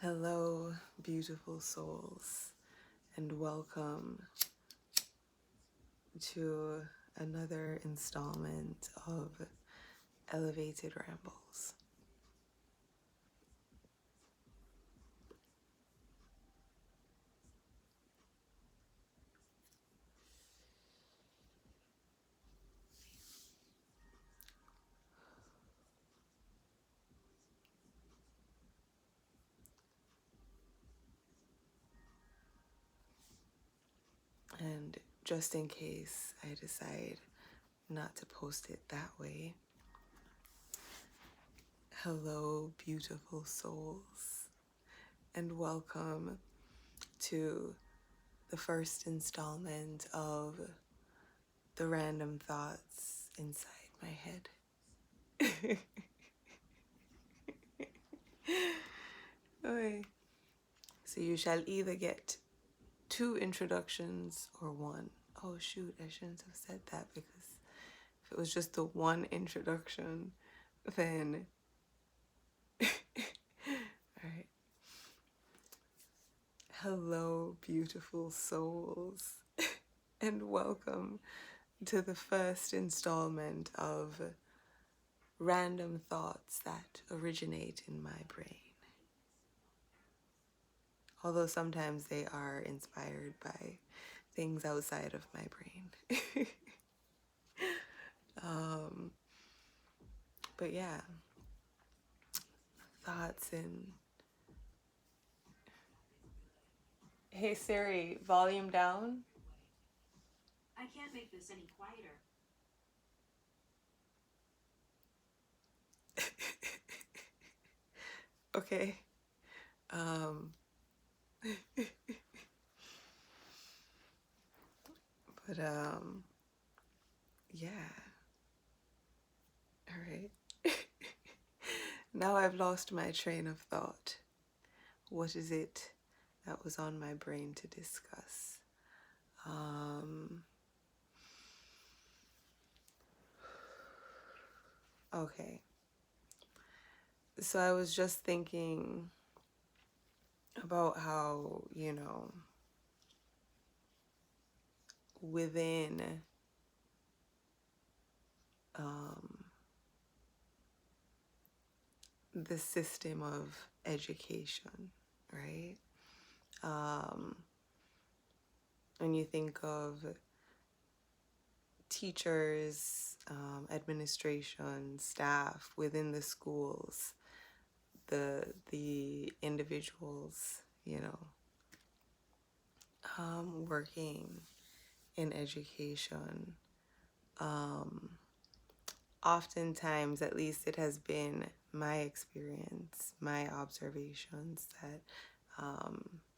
Hello, beautiful souls, and welcome to another installment of Elevated Rambles. And just in case I decide not to post it that way, hello, beautiful souls, and welcome to the first installment of the random thoughts inside my head. Okay. So you shall either get 2 introductions or 1. Oh shoot, I shouldn't have said that, because if it was just the 1 introduction, then alright. Hello, beautiful souls, and welcome to the first installment of random thoughts that originate in my brain. Although sometimes they are inspired by things outside of my brain. But yeah, thoughts in... Hey Siri, volume down. I can't make this any quieter. Okay. But yeah. All right. Now I've lost my train of thought. What is it that was on my brain to discuss? Okay. So I was just thinking about how, within the system of education, right? When you think of teachers, administration, staff within the schools, the individuals, working in education, oftentimes, at least it has been my experience, my observations that,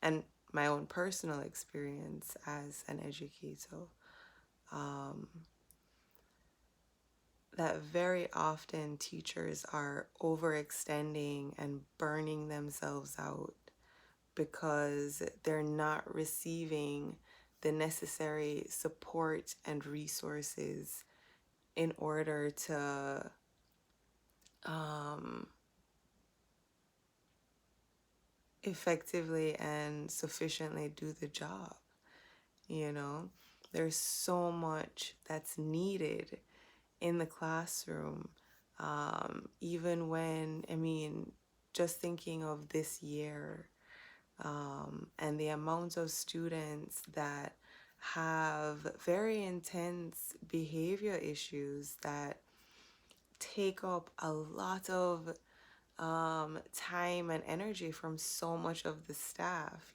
and my own personal experience as an educator, that very often teachers are overextending and burning themselves out because they're not receiving the necessary support and resources in order to effectively and sufficiently do the job. There's so much that's needed in the classroom. Even when, just thinking of this year, and the amount of students that have very intense behavior issues that take up a lot of time and energy from so much of the staff,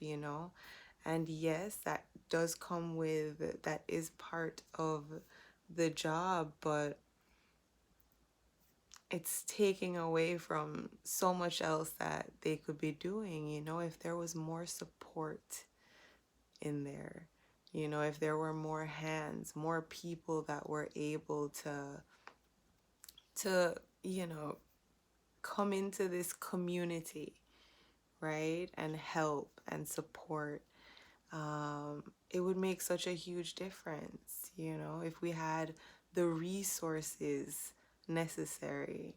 and yes, that does come with, that is part of the job, but it's taking away from so much else that they could be doing, if there was more support in there, if there were more hands, more people that were able to come into this community, right, and help and support. It would make such a huge difference, if we had the resources necessary,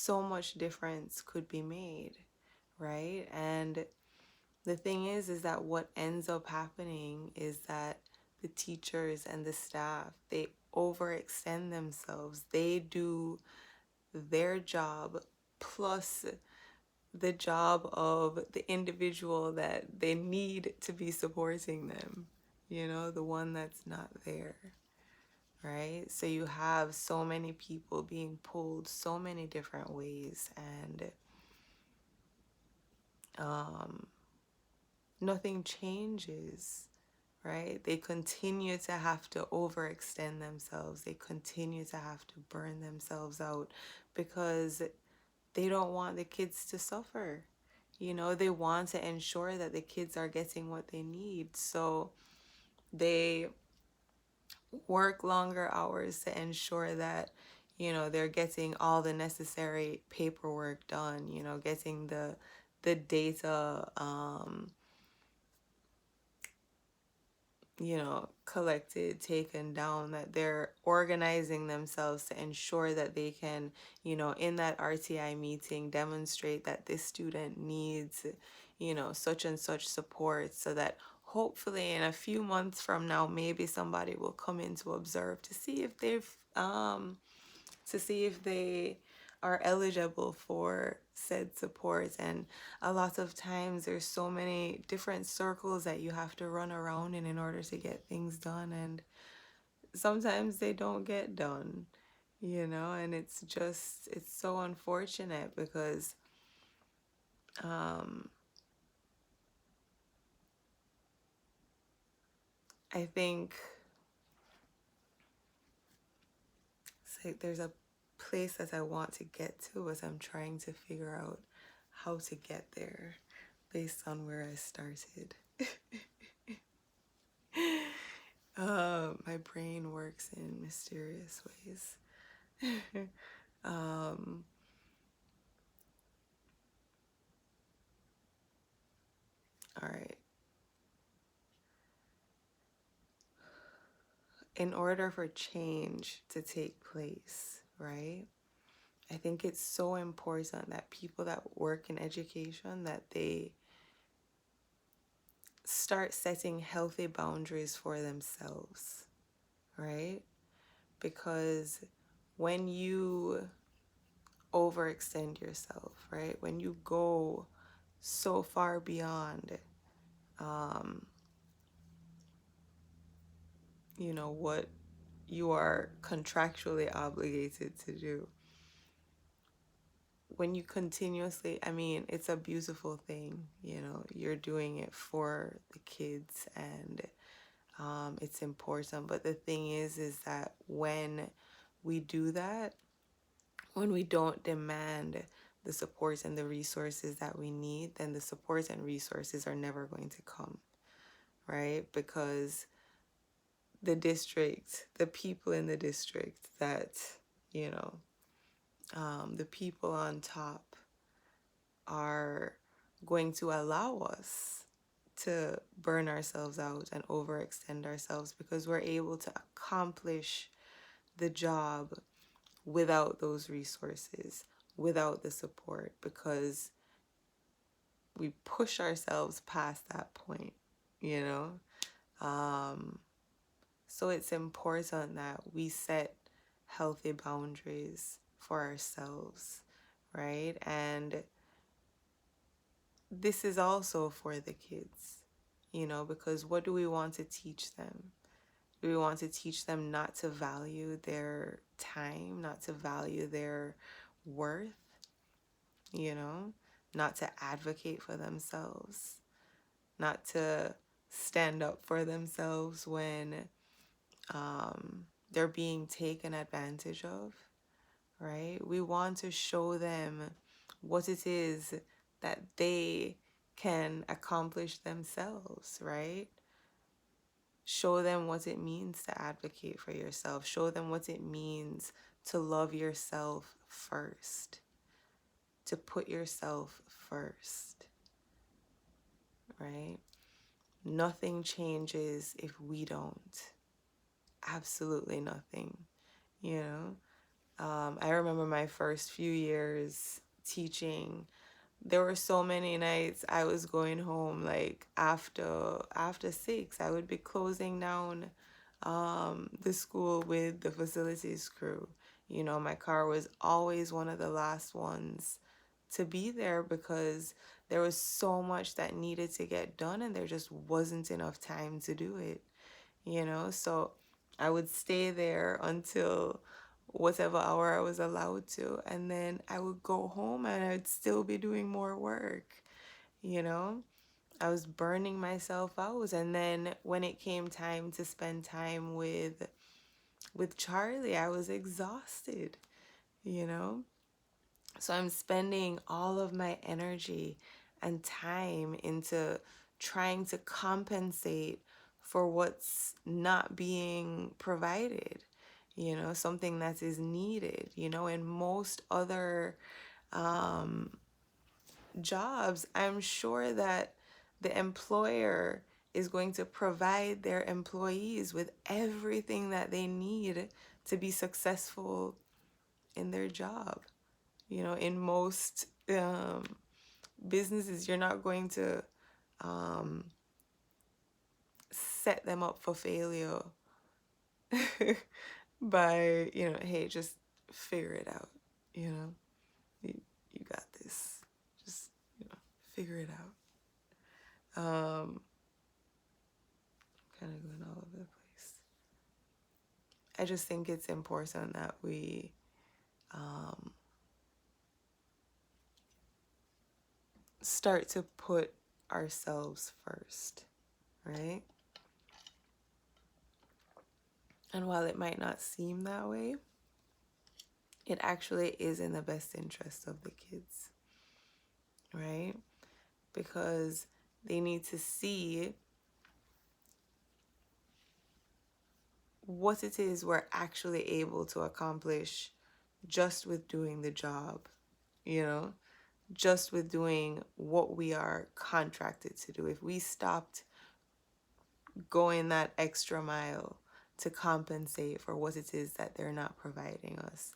so much difference could be made, right? And the thing is that what ends up happening is that the teachers and the staff, they overextend themselves. They do their job plus the job of the individual that they need to be supporting them, the one that's not there, right? So you have so many people being pulled so many different ways, and nothing changes, right? They continue to have to overextend themselves. They continue to have to burn themselves out because they don't want the kids to suffer. They want to ensure that the kids are getting what they need. So they work longer hours to ensure that, they're getting all the necessary paperwork done, getting the data collected, taken down, that they're organizing themselves to ensure that they can, in that RTI meeting, demonstrate that this student needs, such and such support, so that hopefully in a few months from now, maybe somebody will come in to observe to see if they are eligible for said support. And a lot of times there's so many different circles that you have to run around in order to get things done, and sometimes they don't get done, and it's so unfortunate because I think it's like there's a place that I want to get to, as I'm trying to figure out how to get there based on where I started. My brain works in mysterious ways. um, all right. In order for change to take place, right? I think it's so important that people that work in education, that they start setting healthy boundaries for themselves, right? Because when you overextend yourself, right? When you go so far beyond, what you are contractually obligated to do. When you continuously, I mean, it's a beautiful thing, you're doing it for the kids, and it's important. But the thing is that when we do that, when we don't demand the support and the resources that we need, then the support and resources are never going to come, right? Because the district, the people in the district that, the people on top are going to allow us to burn ourselves out and overextend ourselves, because we're able to accomplish the job without those resources, without the support, because we push ourselves past that point, you know? So it's important that we set healthy boundaries for ourselves, right? And this is also for the kids, because what do we want to teach them? Do we want to teach them not to value their time, not to value their worth, not to advocate for themselves, not to stand up for themselves when they're being taken advantage of, right? We want to show them what it is that they can accomplish themselves, right? Show them what it means to advocate for yourself. Show them what it means to love yourself first, to put yourself first, right? Nothing changes if we don't. Absolutely nothing, you know? I remember my first few years teaching. There were so many nights I was going home like after 6. I would be closing down the school with the facilities crew. You know, my car was always one of the last ones to be there because there was so much that needed to get done and there just wasn't enough time to do it, you know? So I would stay there until whatever hour I was allowed to, and then I would go home and I'd still be doing more work, you know? I was burning myself out. And then when it came time to spend time with Charlie, I was exhausted, you know? So I'm spending all of my energy and time into trying to compensate for what's not being provided, you know, something that is needed, you know, in most other um, jobs. I'm sure that the employer is going to provide their employees with everything that they need to be successful in their job. You know, in most businesses, you're not going to um, set them up for failure by, you know, hey, just figure it out. You know, you got this. Just, you know, figure it out. Kind of going all over the place. I just think it's important that we start to put ourselves first, right? And while it might not seem that way, it actually is in the best interest of the kids, right? Because they need to see what it is we're actually able to accomplish just with doing the job, you know, just with doing what we are contracted to do. If we stopped going that extra mile to compensate for what it is that they're not providing us,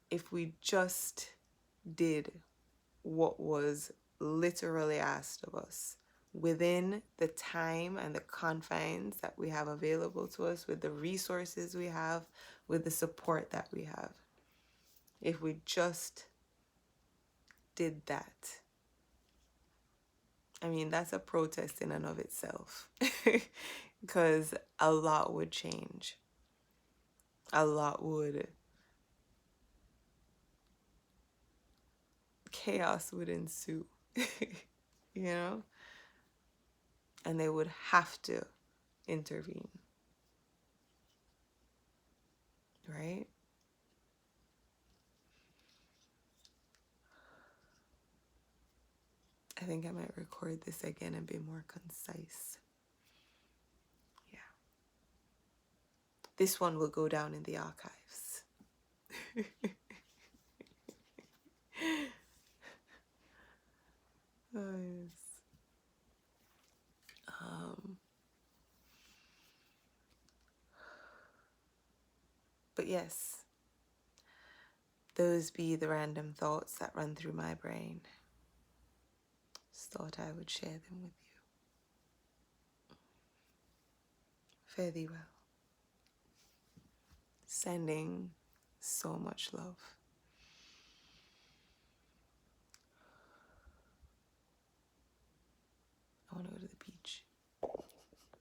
if we just did what was literally asked of us within the time and the confines that we have available to us, with the resources we have, with the support that we have. If we just did that, I mean, that's a protest in and of itself because a lot would change. A lot would, chaos would ensue, you know, and they would have to intervene, right? I think I might record this again and be more concise. Yeah. This one will go down in the archives. Oh, yes. But yes, those be the random thoughts that run through my brain. Just thought I would share them with you. Fare thee well. Sending so much love.